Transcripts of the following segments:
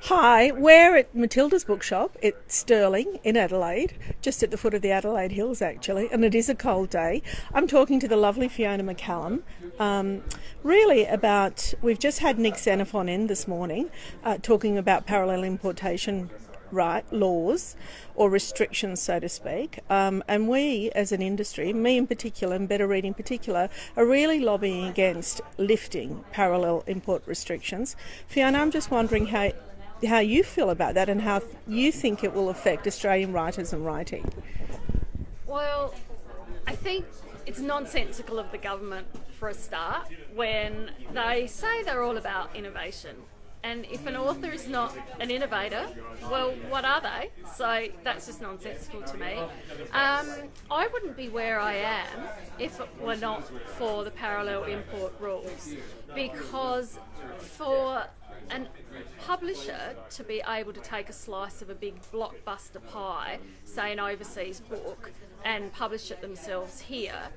Hi, we're at Matilda's Bookshop. It's Stirling in Adelaide, just at the foot of the Adelaide Hills actually, and it is a cold day. I'm talking to the lovely Fiona McCallum, really about, we've just had Nick Xenophon in this morning, talking about parallel importation laws or restrictions, so to speak, and we as an industry, me in particular and Better Reading in particular, are really lobbying against lifting parallel import restrictions. Fiona, I'm just wondering how you feel about that and how you think it will affect Australian writers and writing. Well, I think it's nonsensical of the government for a start when they say they're all about innovation. And if an author is not an innovator, well, what are they? So that's just nonsensical to me. I wouldn't be where I am if it were not for the parallel import rules, because for a publisher to be able to take a slice of a big blockbuster pie, say an overseas book, and publish it themselves here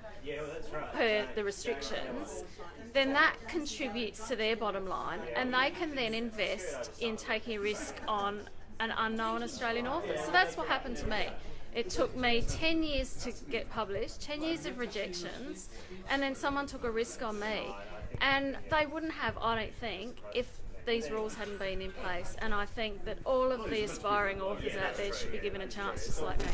per the restrictions, then that contributes to their bottom line, and they can then invest in taking a risk on an unknown Australian author. So that's what happened to me. It took me 10 years to get published, 10 years of rejections, and then someone took a risk on me. And they wouldn't have, I don't think, if these rules hadn't been in place. And I think that all of the aspiring authors out there should be given a chance, just like me.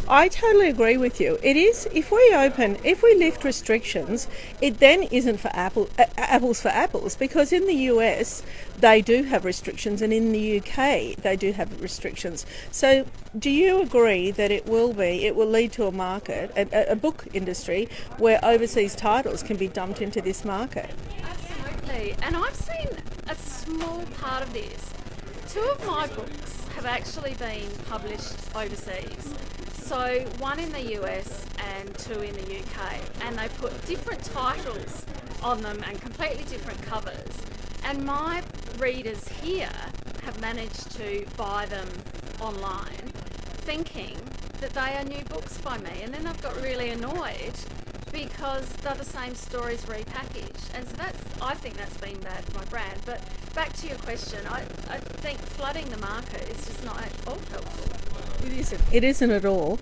I totally agree with you. It is, if we lift restrictions, it then isn't for apples for apples, because in the US they do have restrictions, and in the UK they do have restrictions. So do you agree that it will lead to a market, a book industry, where overseas titles can be dumped into this market? Absolutely. And I've seen a small part of this. 2 of my books have actually been published overseas. So 1 in the US and 2 in the UK, and they put different titles on them and completely different covers. And my readers here have managed to buy them online, thinking that they are new books by me, and then I've got really annoyed because they're the same stories repackaged. And so I think that's been bad for my brand. But back to your question, I think flooding the market is just not at all helpful. It isn't at all.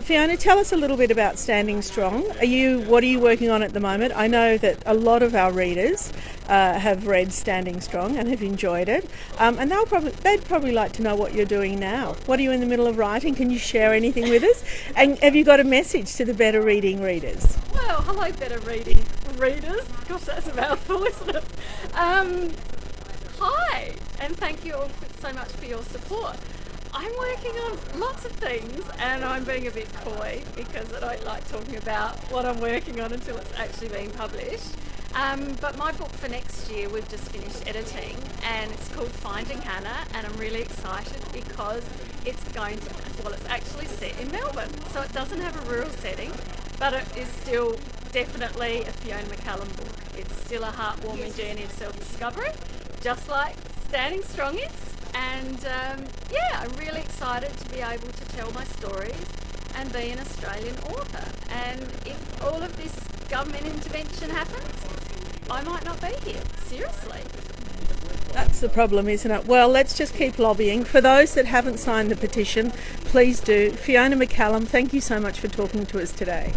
Fiona, tell us a little bit about Standing Strong. What are you working on at the moment? I know that a lot of our readers have read Standing Strong and have enjoyed it, and they'd probably like to know what you're doing now. What are you in the middle of writing? Can you share anything with us? And have you got a message to the Better Reading readers? Well, hello, Better Reading readers. Gosh, that's a mouthful, isn't it? Hi, and thank you all so much for your support. I'm working on lots of things, and I'm being a bit coy because I don't like talking about what I'm working on until it's actually being published. But my book for next year, we've just finished editing, and it's called Finding Hannah, and I'm really excited because it's actually set in Melbourne. So it doesn't have a rural setting, but it is still definitely a Fiona McCallum book. It's still a heartwarming journey of self-discovery, just like Standing Strong is. And I'm really excited to be able to tell my stories and be an Australian author. And if all of this government intervention happens, I might not be here. Seriously. That's the problem, isn't it? Well, let's just keep lobbying. For those that haven't signed the petition, please do. Fiona McCallum, thank you so much for talking to us today.